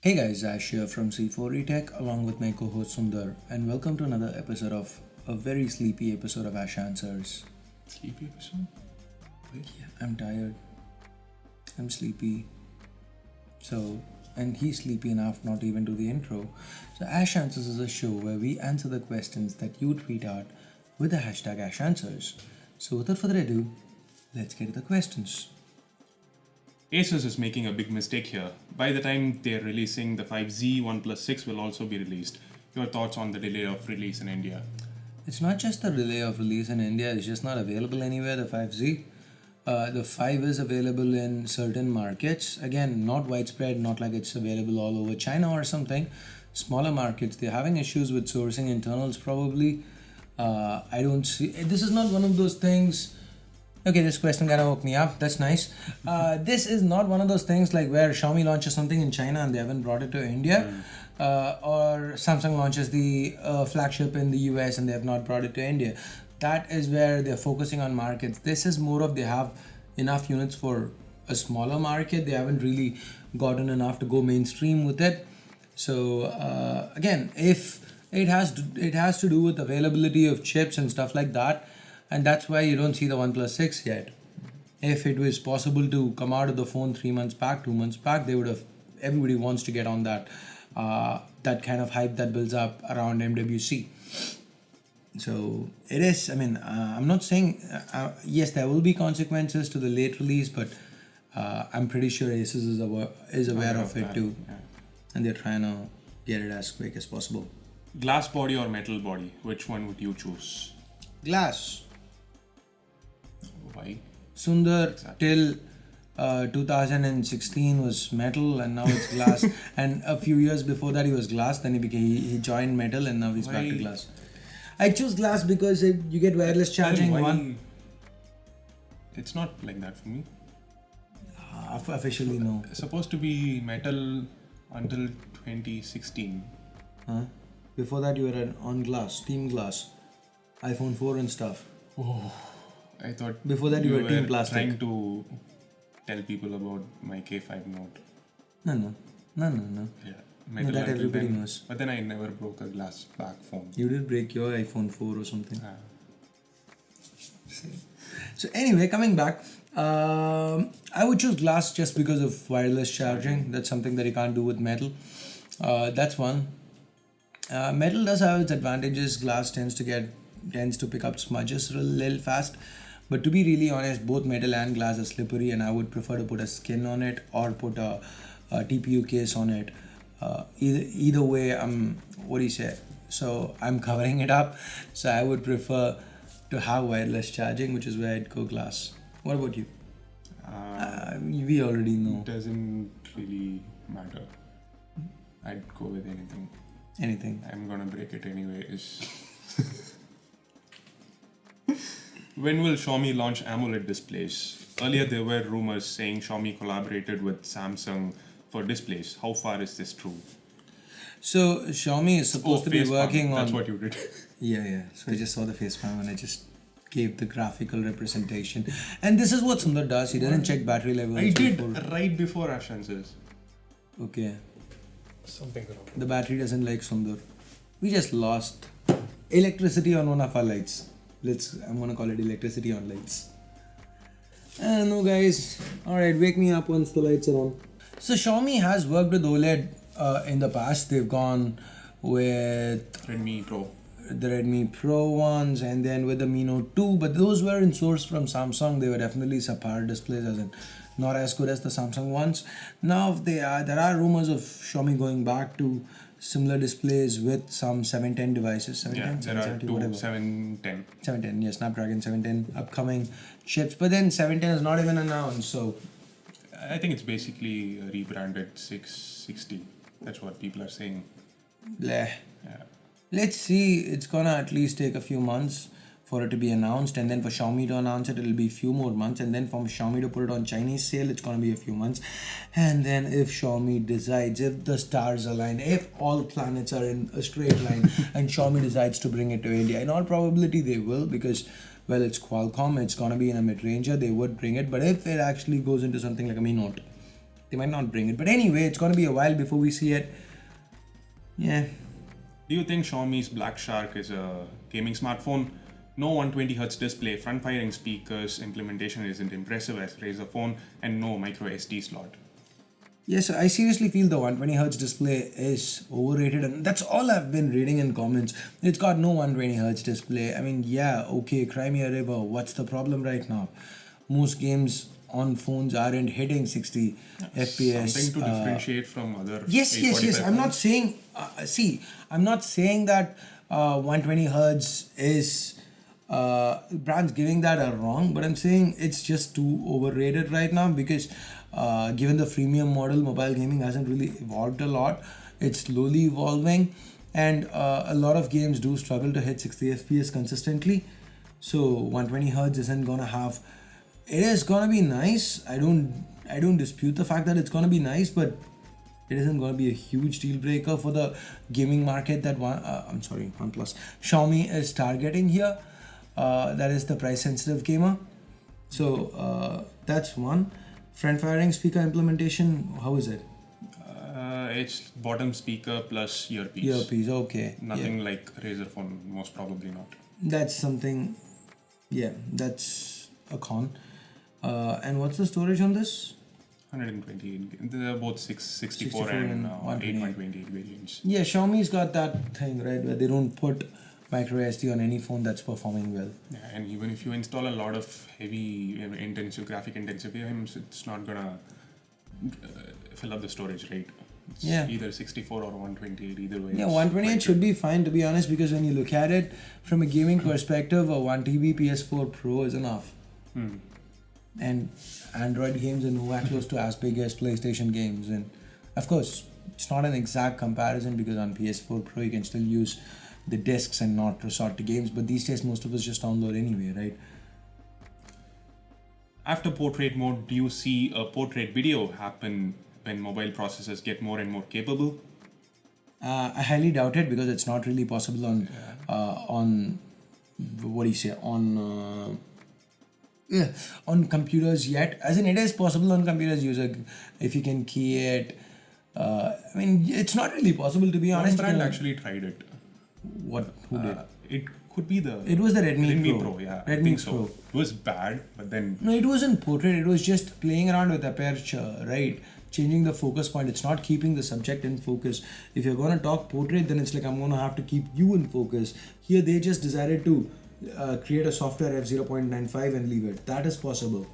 Hey guys, Ash here from C4E Tech along with my co-host Sundar, and welcome to another episode of a very sleepy episode of Ash Answers. Sleepy episode? Yeah, I'm tired. I'm sleepy. And he's sleepy enough not even to the intro. So Ash Answers is a show where we answer the questions that you tweet out with the hashtag Ash Answers. So without further ado, let's get to the questions. Asus is making a big mistake here. By the time they're releasing the 5Z, OnePlus 6 will also be released. Your thoughts on the delay of release in India? It's not just the delay of release in India, it's just not available anywhere, the 5Z. The 5 is available in certain markets. Again, not widespread, not like it's available all over China or something. Smaller markets, they're having issues with sourcing internals probably. I don't see... This is not one of those things... Okay, this question kind of woke me up. That's nice. This is not one of those things like where Xiaomi launches something in China and they haven't brought it to India. Or Samsung launches the flagship in the US and they have not brought it to India. That is where they're focusing on markets. This is more of they have enough units for a smaller market. They haven't really gotten enough to go mainstream with it. So again, if it has to do with availability of chips and stuff like that, and that's why you don't see the OnePlus 6 yet. If it was possible to come out of the phone 3 months back, 2 months back, they would have. Everybody wants to get on that that kind of hype that builds up around MWC. So it is. I mean, I'm not saying yes, there will be consequences to the late release, but I'm pretty sure Asus is aware of it too, and they're trying to get it as quick as possible. Glass body or metal body? Which one would you choose? Glass. Why? Sundar till 2016 was metal and now it's glass. And a few years before that he was glass. Then he joined metal and now he's back to glass. I choose glass because you get wireless charging. It's not like that for me. Officially no. It's supposed to be metal until 2016. Huh? Before that you were on glass, team glass, iPhone 4 and stuff. Oh. I thought before that you were team plastic. Trying to tell people about my K5 Note. No. Yeah, metal that everybody knows. But then I never broke a glass back phone. You did break your iPhone 4 or something. So anyway, coming back, I would choose glass just because of wireless charging. That's something that you can't do with metal. That's one. Metal does have its advantages. Glass tends to pick up smudges a little fast. But to be really honest, both metal and glass are slippery and I would prefer to put a skin on it or put a TPU case on it. Either way, what do you say? So I'm covering it up. So I would prefer to have wireless charging, which is where I'd go glass. What about you? We already know. It doesn't really matter. I'd go with anything. Anything. I'm gonna break it anyways. When will Xiaomi launch AMOLED displays? Earlier there were rumors saying Xiaomi collaborated with Samsung for displays. How far is this true? So Xiaomi is supposed to be working on... That's what you did. Yeah. So I just saw the facepalm and I just gave the graphical representation. And this is what Sundar does. He doesn't check battery levels. I did right before Ash Answers. Okay. Something wrong. The battery doesn't like Sundar. We just lost electricity on one of our lights. I'm gonna call it electricity on lights. No guys. Alright, wake me up once the lights are on. So Xiaomi has worked with OLED in the past. They've gone with Redmi Pro. The Redmi Pro ones and then with the Mi Note 2, but those were in source from Samsung. They were definitely subpar displays, as in not as good as the Samsung ones. Now there are rumors of Xiaomi going back to similar displays with some 710 devices. 710, there are two whatever. 710. 710, yes, Snapdragon 710 upcoming chips. But then 710 is not even announced, so... I think it's basically a rebranded 660. That's what people are saying. Bleh. Yeah. Let's see, it's gonna at least take a few months for it to be announced, and then for Xiaomi to announce it, it'll be a few more months, and then for Xiaomi to put it on Chinese sale, it's gonna be a few months. And then if Xiaomi decides, if the stars align, if all planets are in a straight line and Xiaomi decides to bring it to India, in all probability they will, because well, it's Qualcomm, it's gonna be in a mid-ranger, they would bring it. But if it actually goes into something like a Mi Note, They might not bring it. But anyway, it's going to be a while before we see it. Yeah. Do you think Xiaomi's Black Shark is a gaming smartphone? No 120Hz display, front-firing speakers, implementation isn't impressive as Razer phone, and no micro SD slot. Yes, I seriously feel the 120Hz display is overrated, and that's all I've been reading in comments. It's got no 120Hz display. I mean, yeah, okay, cry me a river. What's the problem right now? Most games on phones aren't hitting 60 FPS. Something to differentiate from other. Yes. I'm not saying. I'm not saying that 120 hertz is brands giving that are wrong, but I'm saying it's just too overrated right now because given the freemium model, mobile gaming hasn't really evolved a lot. It's slowly evolving, and a lot of games do struggle to hit 60 FPS consistently. So 120 hertz isn't gonna have. It is gonna be nice. I don't dispute the fact that it's gonna be nice, but it isn't gonna be a huge deal breaker for the gaming market that OnePlus Xiaomi is targeting here. That is the price sensitive gamer. So that's one. Front firing speaker implementation. How is it? It's bottom speaker plus earpiece. Earpiece. Okay. Nothing like Razer phone. Most probably not. That's something. Yeah, that's a con. And what's the storage on this? 128. They're both 64 and 828 variants. Yeah, Xiaomi's got that thing, right, where they don't put micro SD on any phone that's performing well. Yeah, and even if you install a lot of heavy, graphic intensive games, it's not gonna fill up the storage, right? It's either 64 or 128, either way. Yeah, 128 should be fine, to be honest, because when you look at it from a gaming perspective, a 1 TB PS4 Pro is enough. And Android games are nowhere close to as big as PlayStation games. And of course, it's not an exact comparison because on PS4 Pro you can still use the discs and not resort to games. But these days, most of us just download anyway, right? After portrait mode, do you see a portrait video happen when mobile processors get more and more capable? I highly doubt it because it's not really possible on what do you say on computers yet. As in, it is possible on computers. If you can key it. I mean, it's not really possible, to be honest. One brand actually tried it. What? Who did? It could be the. It was the Redmi Pro. Yeah, Redmi I think Pro. so. It was bad, but then. No, it wasn't portrait. It was just playing around with aperture, right? Changing the focus point. It's not keeping the subject in focus. If you're gonna talk portrait, then it's like I'm gonna have to keep you in focus. Here, they just decided to create a software f0.95 and leave it. That is possible.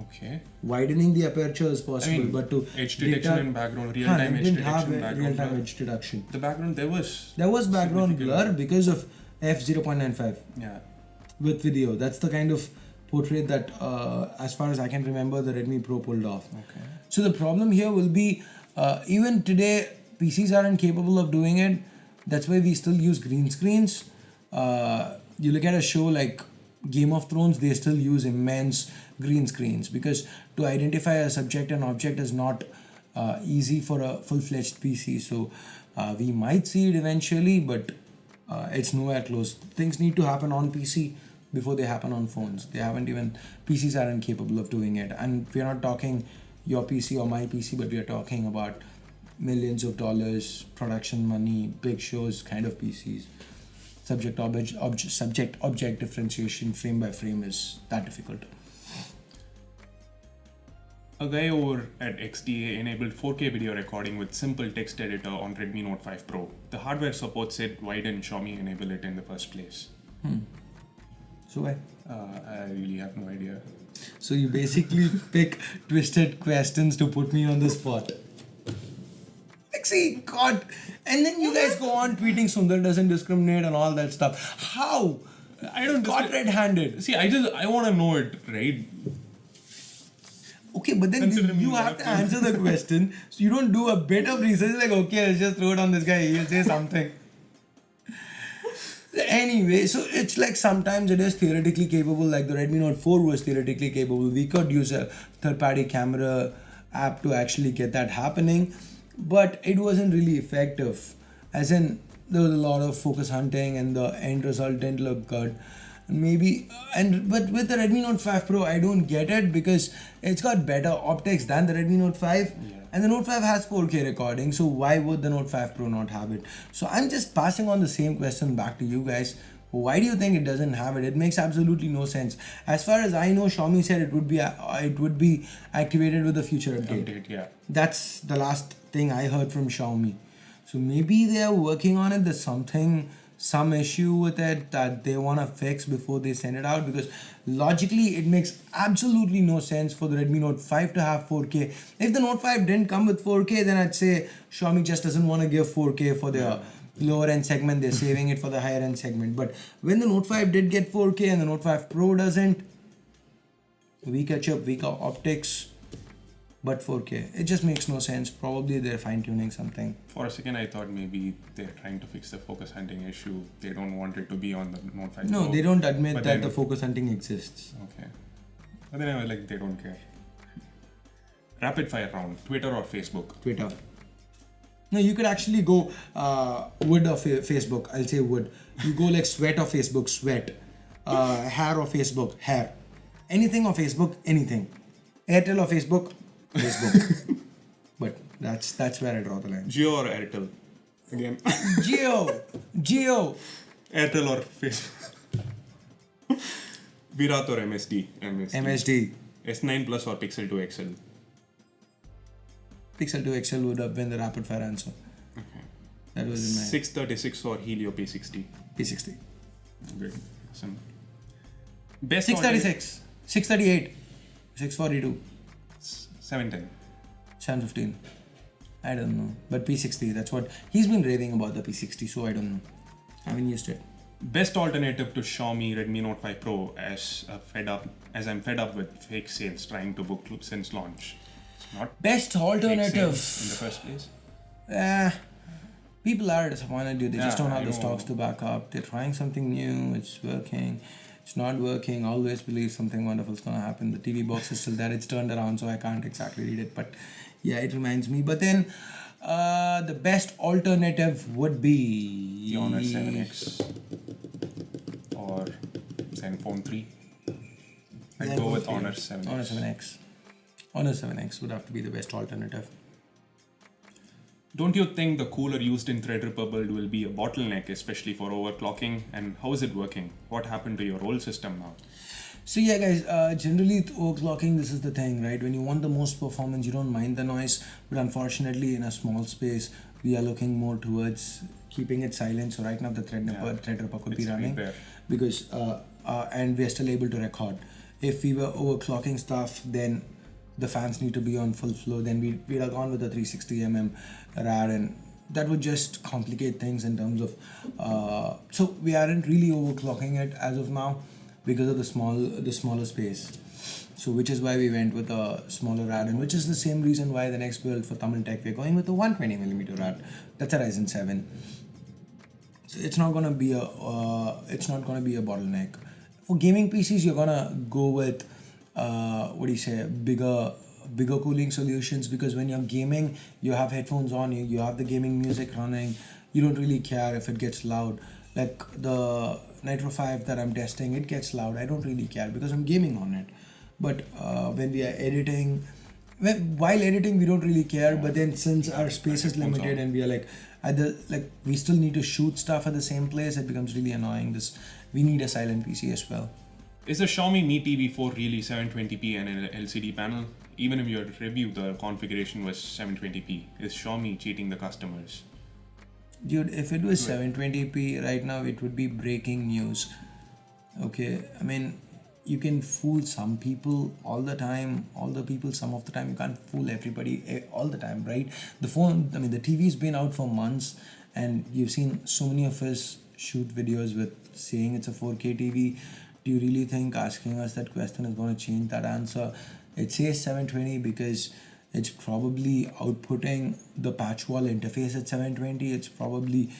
Okay. Widening the aperture is possible, but to edge detection in background, real-time edge detection, real-time edge detection. The background there was background blur because of f0.95. Yeah. With video, that's the kind of portrait that, as far as I can remember, the Redmi Pro pulled off. Okay. So the problem here will be, even today, PCs aren't capable of doing it. That's why we still use green screens. You look at a show like Game of Thrones, they still use immense green screens because to identify a subject and object is not easy for a full-fledged PC. So we might see it eventually, but it's nowhere close. Things need to happen on PC before they happen on phones. PCs aren't capable of doing it. And we're not talking your PC or my PC, but we're talking about millions of dollars, production money, big shows kind of PCs. Subject-object differentiation frame by frame is that difficult. A guy over at XDA enabled 4K video recording with simple text editor on Redmi Note 5 Pro. The hardware support said, why didn't Xiaomi enable it in the first place? So why? I really have no idea. So you basically pick twisted questions to put me on the spot. Like, see, God. And then you guys go on tweeting Sundar doesn't discriminate and all that stuff. How? I don't got red-handed. See, I want to know it, right? Okay, but then you have to answer the question. So you don't do a bit of research like, okay, let's just throw it on this guy. He'll say something. Anyway, so it's like sometimes it is theoretically capable, like the Redmi Note 4 was theoretically capable. We could use a third-party camera app to actually get that happening, but it wasn't really effective. As in, there was a lot of focus hunting and the end result didn't look good. maybe. But with the Redmi Note 5 Pro, I don't get it because it's got better optics than the Redmi Note 5. And the Note 5 has 4K recording, so why would the Note 5 Pro not have it? So I'm just passing on the same question back to you guys. Why do you think it doesn't have it? It makes absolutely no sense. As far as I know, Xiaomi said it would be activated with a future update. That's the last thing I heard from Xiaomi. So maybe they are working on it. There's some issue with it that they want to fix before they send it out, because logically it makes absolutely no sense for the Redmi Note 5 to have 4K. If the Note 5 didn't come with 4K, then I'd say Xiaomi just doesn't want to give 4K for their lower end segment. They're saving it for the higher end segment. But when the Note 5 did get 4K and the Note 5 Pro doesn't, weaker chip, weaker optics, but 4K. It just makes no sense. Probably they're fine-tuning something. For a second, I thought maybe they're trying to fix the focus hunting issue. They don't want it to be on the Note 5 No, Pro. they don't admit that the focus hunting exists. Okay. But then I was like, they don't care. Rapid fire round. Twitter or Facebook? Twitter. No, you could actually go wood or Facebook. I'll say wood. You go like sweat or Facebook, sweat. Hair or Facebook, hair. Anything or Facebook, anything. Airtel or Facebook, Facebook. But that's where I draw the line. Jio or Airtel? Again. Geo. Airtel or Facebook? Virat or MSD? MSD. S9 Plus or Pixel 2 XL? Pixel 2 XL would have been the rapid fire answer. Okay. That was in my 636 or Helio P60? P60. Good. Awesome. Best 636. 638. 642. 710. 715. I don't know. But P60, that's what he's been raving about, the P60, so I don't know. I haven't used it. Best alternative to Xiaomi Redmi Note 5 Pro as I'm fed up with fake sales trying to book since launch. It's not best alternative in the first place. People are disappointed, dude. They just don't have the know. stocks to back up. They're trying something new. It's working. It's not working. Always believe something wonderful is gonna happen. The TV box is still there. It's turned around, so I can't exactly read it. But yeah, it reminds me. But then the best alternative would be The Honor 7X or Zenfone 3. I'd go with Honor 7X. Honor 7X. Honor 7X would have to be the best alternative. Don't you think the cooler used in Threadripper Build will be a bottleneck, especially for overclocking? And how is it working? What happened to your old system now? So yeah, guys, generally overclocking, this is the thing, right? When you want the most performance, you don't mind the noise. But unfortunately, in a small space, we are looking more towards keeping it silent. So right now, the Threadripper could be running because, and we are still able to record. If we were overclocking stuff, then the fans need to be on full flow. Then we'd have gone with a 360mm rad, and that would just complicate things in terms of. So we aren't really overclocking it as of now because of the smaller space. So which is why we went with a smaller rad, and which is the same reason why the next build for Tamil Tech we're going with a 120mm rad. That's a Ryzen 7. So it's not gonna be a bottleneck. For gaming PCs, you're gonna go with bigger cooling solutions, because when you're gaming, you have headphones on, you have the gaming music running, you don't really care if it gets loud. Like the Nitro 5 that I'm testing, it gets loud. I don't really care because I'm gaming on it. But when we are editing, while editing, we don't really care. But then since our space is limited and we are we still need to shoot stuff at the same place, it becomes really annoying. We need a silent PC as well. Is the Xiaomi Mi TV4 really 720p and an LCD panel? Even in your review, the configuration was 720p. Is Xiaomi cheating the customers? Dude, if it was 720p right now, it would be breaking news. Okay, I mean, you can fool some people all the time, some of the time. You can't fool everybody all the time, right? The TV's been out for months, and you've seen so many of us shoot videos with saying it's a 4K TV. Do you really think asking us that question is going to change that answer? It says 720 because it's probably outputting the patch wall interface at 720. It's probably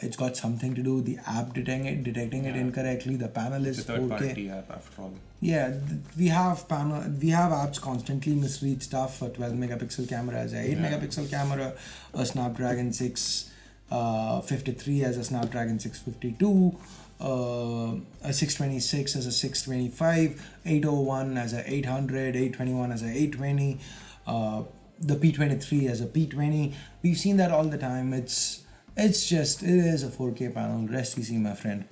it's got something to do with the app detecting it incorrectly. The panel is 4K. It's a third-party app after all. Yeah, we have apps constantly misread stuff. A 12 megapixel camera as a 8 megapixel camera, a Snapdragon 653 as a Snapdragon 652. a 626 as a 625, 801 as a 800, 821 as a 820, the P23 as a P20. We've seen that all the time. It is a 4K panel. Rest easy, my friend.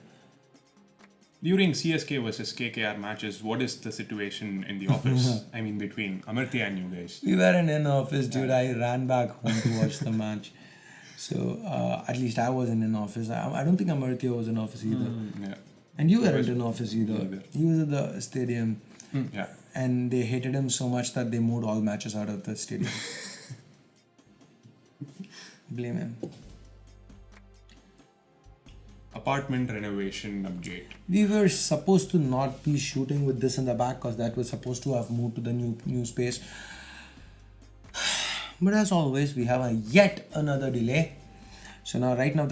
During CSK versus KKR matches, what is the situation in the office? I mean, between Amartya and you guys. We weren't in office, dude. I ran back home to watch the match. So at least I wasn't in office. I don't think Amartya was in office either. Yeah. And you weren't in office either. He was at the stadium. Yeah. And they hated him so much that they moved all matches out of the stadium. Blame him. Apartment renovation update. We were supposed to not be shooting with this in the back because that was supposed to have moved to the new space. But as always, we have yet another delay. So now, right now,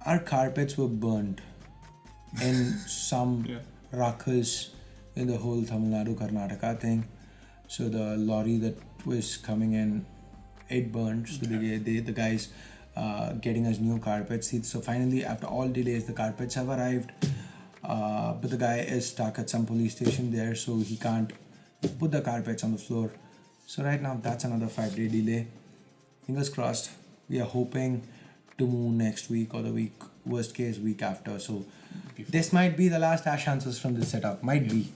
our carpets were burnt in some ruckus in the whole Tamil Nadu Karnataka thing. So the lorry that was coming in, it burned. So the guys getting us new carpets. So finally, after all delays, the carpets have arrived. But the guy is stuck at some police station there, so he can't put the carpets on the floor. So right now, that's another 5-day delay. Fingers crossed. We are hoping to move next week or the week, worst case, week after. So this might be the last Ash Answers from this setup. Might be.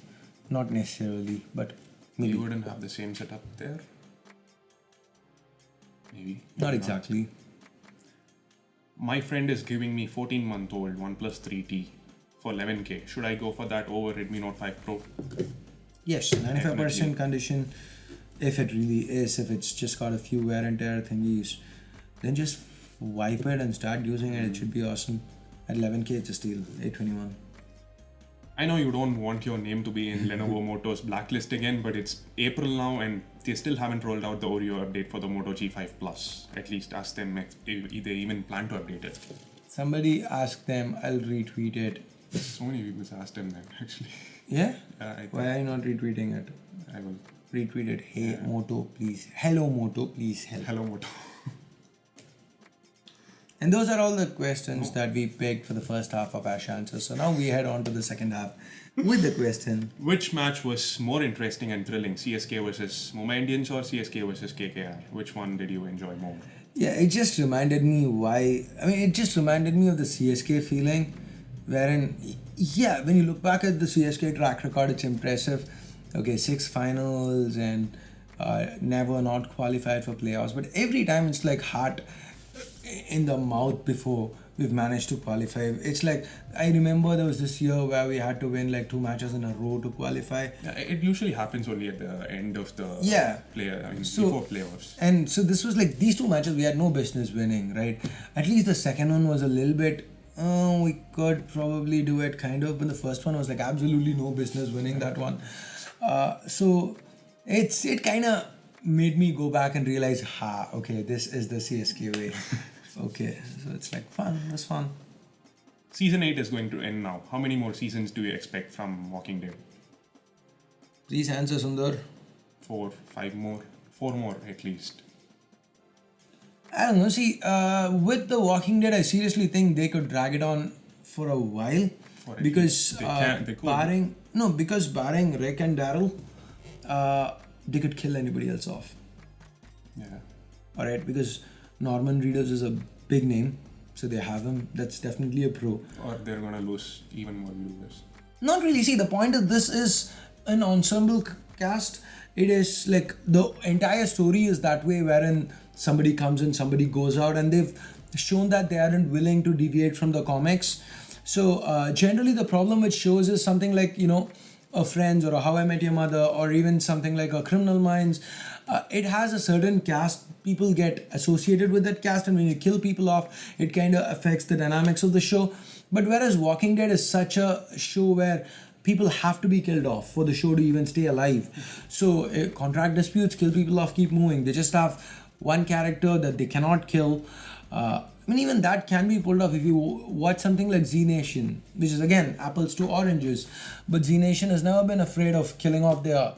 Not necessarily, but maybe. You wouldn't have the same setup there? Maybe. Not exactly. My friend is giving me 14-month-old OnePlus 3T for 11K. Should I go for that over Redmi Note 5 Pro? Yes, 95% condition. If it really is, if it's just got a few wear and tear thingies, then just wipe it and start using it. It should be awesome. At 11K, it's a steal. 821. I know you don't want your name to be in Lenovo Moto's blacklist again, but it's April now and they still haven't rolled out the Oreo update for the Moto G5 Plus. At least ask them if they even plan to update it. Somebody ask them, I'll retweet it. So many people asked them that actually. Yeah? I Why are you not retweeting it? I will. Retweet it. Hey, Moto, please. Hello, Moto, please help. Hello, Moto. And those are all the questions that we picked for the first half of Ash Answers. So now we head on to the second half with the question. Which match was more interesting and thrilling? CSK versus Mumbai Indians or CSK versus KKR? Which one did you enjoy more? Yeah, it just reminded me it just reminded me of the CSK feeling wherein, when you look back at the CSK track record, it's impressive. Okay, 6 finals and never not qualified for playoffs. But every time it's like heart in the mouth before we've managed to qualify. It's like, I remember there was this year where we had to win like 2 matches in a row to qualify. Yeah, it usually happens only at the end of the before playoffs. And so this was like, these 2 matches we had no business winning, right? At least the second one was a little bit, we could probably do it kind of, but the first one was like absolutely no business winning that one. So it kind of made me go back and realize, okay, this is the CSK way. Okay, so it's like fun. It was fun. Season 8 is going to end now. How many more seasons do you expect from Walking Dead? Please answer, Sundar. 4, 5 more. 4 more at least. I don't know. See, with The Walking Dead, I seriously think they could drag it on for a while. Because barring Rick and Daryl, they could kill anybody else off. Yeah. Alright, because Norman Reedus is a big name, so they have him. That's definitely a pro. Or they're gonna lose even more viewers. Not really. See, the point of this is an ensemble cast. It is like the entire story is that way, wherein somebody comes in, somebody goes out, and they've shown that they aren't willing to deviate from the comics. So generally the problem with shows is something like, a Friends or a How I Met Your Mother, or even something like a Criminal Minds. It has a certain cast. People get associated with that cast, and when you kill people off, it kind of affects the dynamics of the show. But whereas Walking Dead is such a show where people have to be killed off for the show to even stay alive. So contract disputes, kill people off, keep moving. They just have one character that they cannot kill. Even that can be pulled off if you watch something like Z Nation, which is again apples to oranges. But Z Nation has never been afraid of killing off their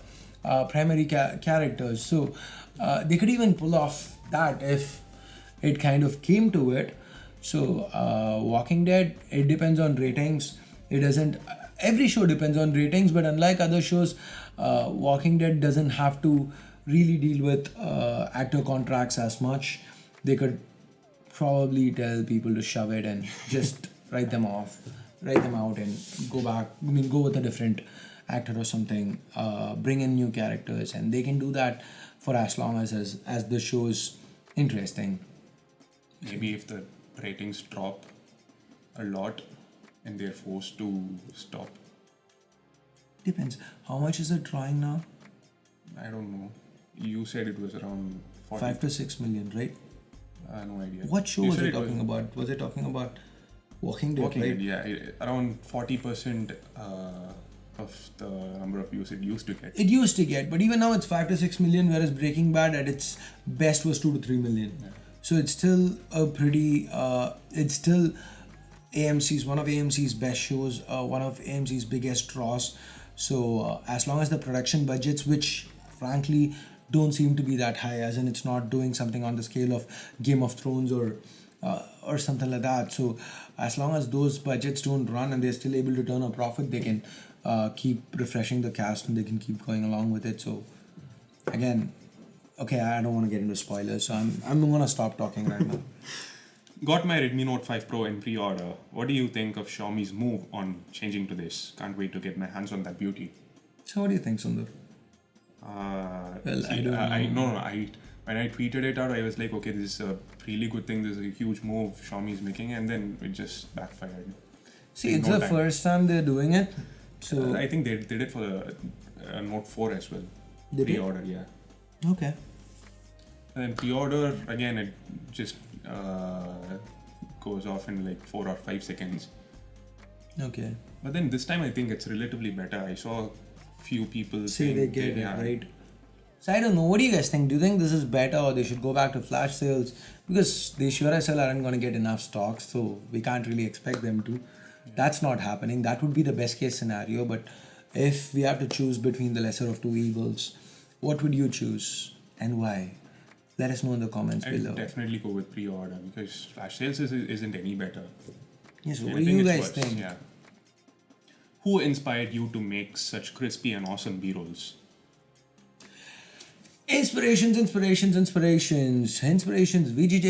primary characters. So they could even pull off that if it kind of came to it. So Walking Dead, it depends on ratings. It doesn't. Every show depends on ratings, but unlike other shows, Walking Dead doesn't have to really deal with actor contracts as much. They could probably tell people to shove it and just write them out, and go back. I mean, go with a different actor or something. Bring in new characters, and they can do that for as long as the show is interesting. Maybe if the ratings drop a lot and they're forced to stop. Depends. How much is it drawing now? I don't know. You said it was around 40. 5 to 6 million, right? No idea. What show You was said it talking about? Was it talking about Walking Dead, Walking right? Dead, yeah. Around 40% of the number of views it used to get. It used to get, but even now it's 5 to 6 million, whereas Breaking Bad at its best was 2 to 3 million. Yeah. So it's still a pretty, it's still one of AMC's best shows, one of AMC's biggest draws. So as long as the production budgets, which frankly don't seem to be that high, as in it's not doing something on the scale of Game of Thrones or something like that. So as long as those budgets don't run and they're still able to turn a profit, they can keep refreshing the cast and they can keep going along with it. So again, okay, I don't want to get into spoilers, so I'm gonna stop talking right now. Got my Redmi Note 5 Pro in pre-order. What do you think of Xiaomi's move on changing to this? Can't wait to get my hands on that beauty. So what do you think, Sundar? Well, I don't know. When I tweeted it out, I was like, okay, this is a really good thing. This is a huge move Xiaomi is making, and then it just backfired. See, it's the first time they're doing it. So I think they did it for the Note 4 as well. Did they? Pre-order, yeah. Okay. And then pre-order, again, it just goes off in like 4 or 5 seconds. Okay. But then this time I think it's relatively better. I saw few people Say saying they get it, yeah, right? So I don't know. What do you guys think? Do you think this is better, or they should go back to flash sales? Because they sure as hell aren't going to get enough stocks, so we can't really expect them to. Yeah. That's not happening. That would be the best case scenario. But if we have to choose between the lesser of two evils, what would you choose and why? Let us know in the comments below. I'd definitely go with pre-order because flash sales isn't any better. Yes, what do you guys think? Yeah. Who inspired you to make such crispy and awesome B-rolls? Inspirations. VGJ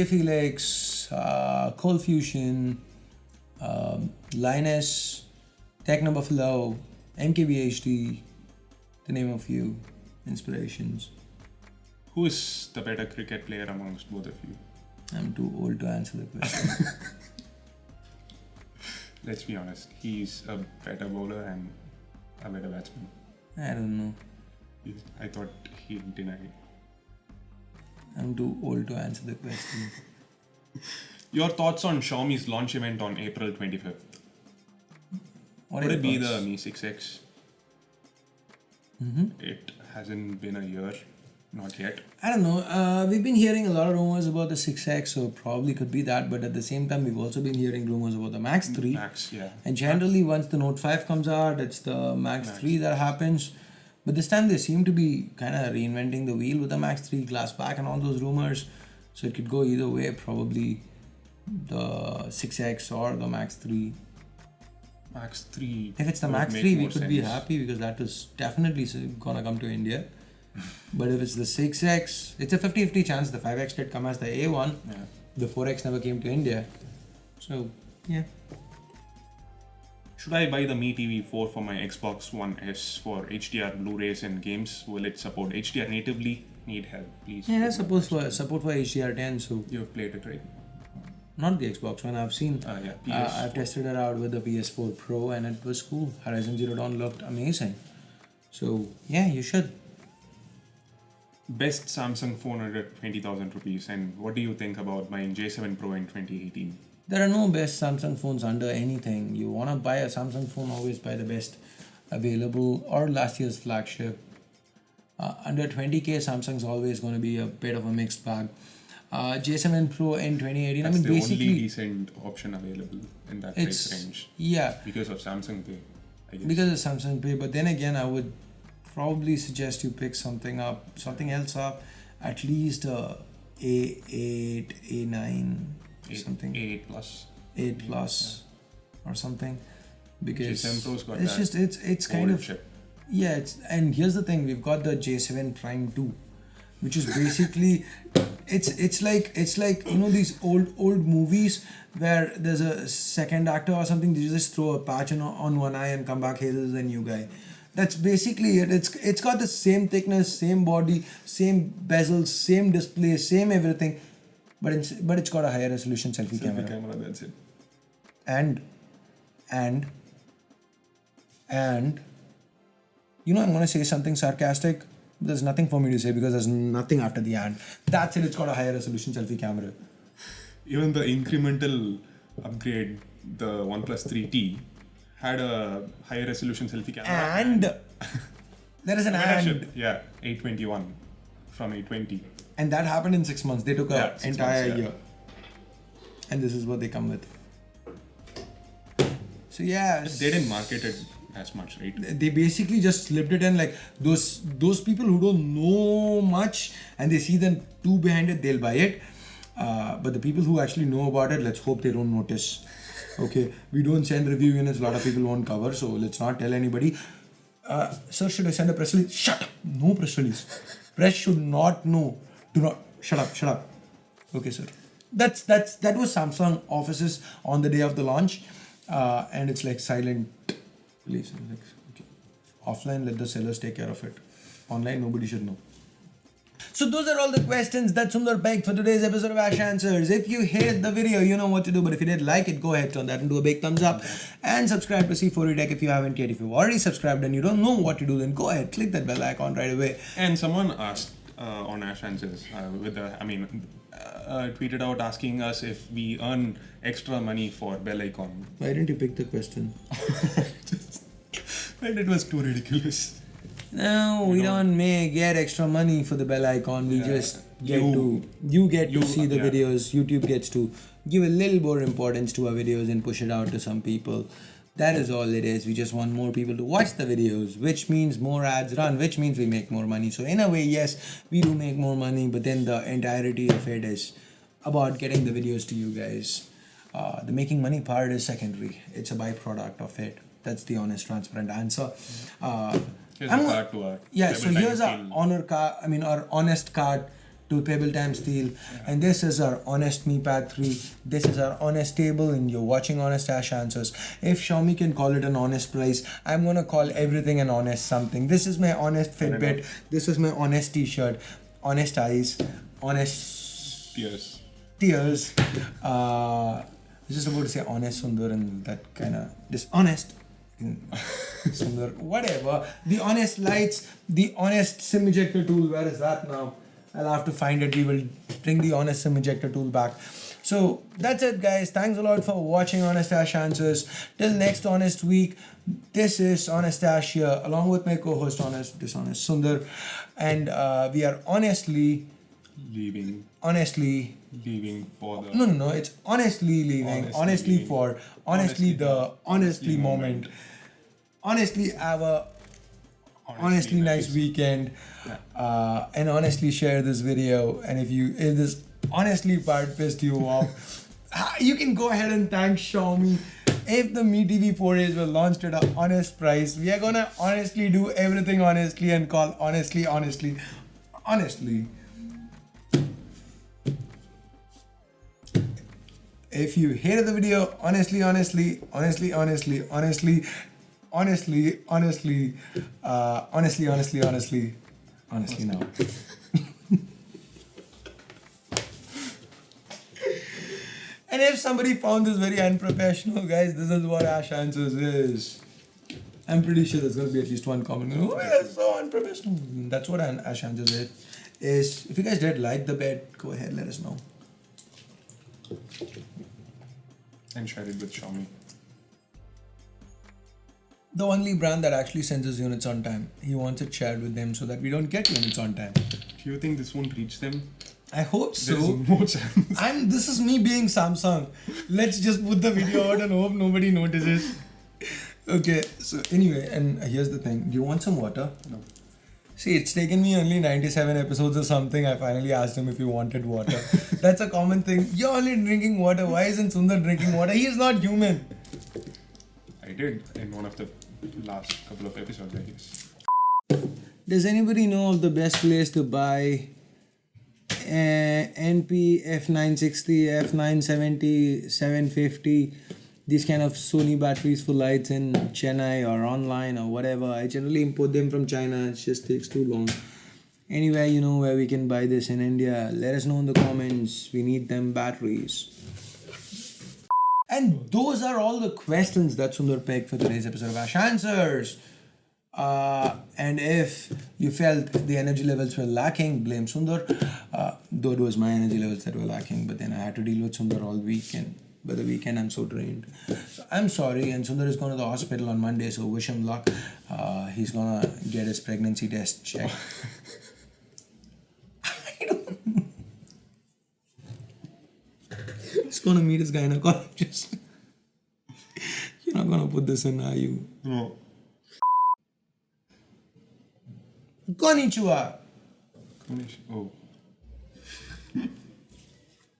Felix, Cold Fusion, Linus, Techno Buffalo, MKBHD, to name a few inspirations. Who is the better cricket player amongst both of you? I'm too old to answer the question. Let's be honest. He's a better bowler and a better batsman. I don't know. I thought he'd deny it. I'm too old to answer the question. Your thoughts on Xiaomi's launch event on April 25th? Would it be the Mi 6X? It hasn't been a year. Not yet. I don't know. We've been hearing a lot of rumors about the 6X, so probably could be that. But at the same time, we've also been hearing rumors about the Max 3. Max, yeah. And generally, once the Note 5 comes out, it's the Max 3 that happens. But this time, they seem to be kind of reinventing the wheel with the Max 3 glass back and all those rumors. So it could go either way, probably the 6X or the Max 3. Max 3. If it's the Max 3, we could be happy because that is definitely gonna come to India. But if it's the 6X, it's a 50-50 chance. The 5X did come as the A1. Yeah. The 4X never came to India. So, yeah. Should I buy the Mi TV 4 for my Xbox One S for HDR Blu-rays and games? Will it support HDR natively? Need help, please. Yeah, support for HDR10. So you've played it, right? Not the Xbox One. I've seen. I've tested it out with the PS4 Pro, and it was cool. Horizon Zero Dawn looked amazing. So yeah, you should. Best Samsung phone under 20,000 rupees, and what do you think about buying J7 Pro in 2018? There are no best Samsung phones under anything. You want to buy a Samsung phone, always buy the best available or last year's flagship. Under 20k, Samsung's always going to be a bit of a mixed bag. J7 Pro in 2018. That's the basically only decent option available in that price range. Yeah. Because of Samsung Pay, I guess. Because of Samsung Pay, but then again, I would probably suggest you pick something else up, at least a A8, A9, something. 8 plus. 8 plus or something. Because Zenfone's got it's that just it's kind of chip. yeah. And here's the thing: we've got the J7 Prime 2, which is basically it's like these old movies where there's a second actor or something. They just throw a patch on one eye and come back. Hey, this is a new guy. That's basically it. It's got the same thickness, same body, same bezels, same display, same everything, but it's got a higher resolution selfie camera. That's it. And I'm gonna say something sarcastic. There's nothing for me to say because there's nothing after the and. That's it. It's got a higher resolution selfie camera. Even the incremental upgrade, the OnePlus 3T, had a higher resolution selfie camera. And there is an and. Yeah, 821 from 820. And that happened in 6 months. They took an 6 entire months, year. And this is what they come with. So yeah. They didn't market it as much, right? They basically just slipped it in, like those people who don't know much and they see the two behind it, they'll buy it. But the people who actually know about it, let's hope they don't notice. Okay, we don't send review units, a lot of people won't cover, so let's not tell anybody. Sir, should I send a press release? Shut up! No press release. Press should not know. Do not. Shut up. Okay, sir. That was Samsung offices on the day of the launch. And it's like silent. Please, like, okay. Offline, let the sellers take care of it. Online, nobody should know. So those are all the questions that Sundar begged for today's episode of Ash Answers. If you hated the video, you know what to do. But if you did like it, go ahead, turn that into a big thumbs up. And subscribe to C4E Tech if you haven't yet. If you've already subscribed and you don't know what to do, then go ahead, click that bell icon right away. And someone asked on Ash Answers, tweeted out asking us if we earn extra money for bell icon. Why didn't you pick the question? And it was too ridiculous. No, we don't get extra money for the bell icon. We just get to see the videos. YouTube gets to give a little more importance to our videos and push it out to some people. That is all it is. We just want more people to watch the videos, which means more ads run, which means we make more money. So in a way, yes, we do make more money, but then the entirety of it is about getting the videos to you guys. The making money part is secondary. It's a byproduct of it. That's the honest, transparent answer. Here's a card to our so here's our honest card to Pebble Time Steel, and this is our honest Mi Pad 3. This is our honest table, and you're watching Honest Ash Answers. If Xiaomi can call it an honest price, I'm gonna call everything an honest something. This is my honest Fitbit. This is my honest T-shirt. Honest eyes. Honest tears. I was just about to say honest Sundar, and that kind of dishonest. Sundar, whatever. The honest lights, the honest sim ejector tool. Where is that now? I'll have to find it. We will bring the honest sim ejector tool back. So that's it, guys. Thanks a lot for watching Honest Ash Answers. Till next honest week, this is Honest Ash here, along with my co-host Dishonest Sundar, and we are honestly leaving for the no, it's honestly leaving, honestly for honestly the honestly moment. Honestly have a honestly nice weekend, and honestly share this video. And if this honestly part pissed you off, you can go ahead and thank Xiaomi. If the Mi TV 4As were launched at an honest price, we are gonna honestly do everything honestly and call honestly. If you hated the video, honestly now. And if somebody found this very unprofessional, guys, this is what Ash Answers is. I'm pretty sure there's going to be at least one comment. Oh, that's so unprofessional. That's what Ash Answers is. If you guys did like the bed, go ahead, let us know. And share it with Xiaomi. The only brand that actually sends us units on time. He wants it shared with them so that we don't get units on time. Do you think this won't reach them? I hope so. There's no chance. This is me being Samsung. Let's just put the video out and hope nobody notices. Okay, so anyway, and here's the thing. Do you want some water? No. See, it's taken me only 97 episodes or something. I finally asked him if he wanted water. That's a common thing. You're only drinking water. Why isn't Sundar drinking water? He is not human. I did in one of the last couple of episodes, I guess. Does anybody know of the best place to buy NP F960, F970, 750, these kind of Sony batteries for lights in Chennai or online or whatever? I generally import them from China. It just takes too long. Anyway, you know where we can buy this in India. Let us know in the comments. We need them batteries. And those are all the questions that Sundar picked for today's episode of Ash Answers. And if you felt the energy levels were lacking, blame Sundar. Though it was my energy levels that were lacking, but then I had to deal with Sundar all weekend. By the weekend, I'm so drained. So I'm sorry, and Sundar is going to the hospital on Monday, so wish him luck. He's going to get his pregnancy test checked. I don't know. He's going to meet his gynecologist. You're not going to put this in, are you? No. Konnichiwa. Oh.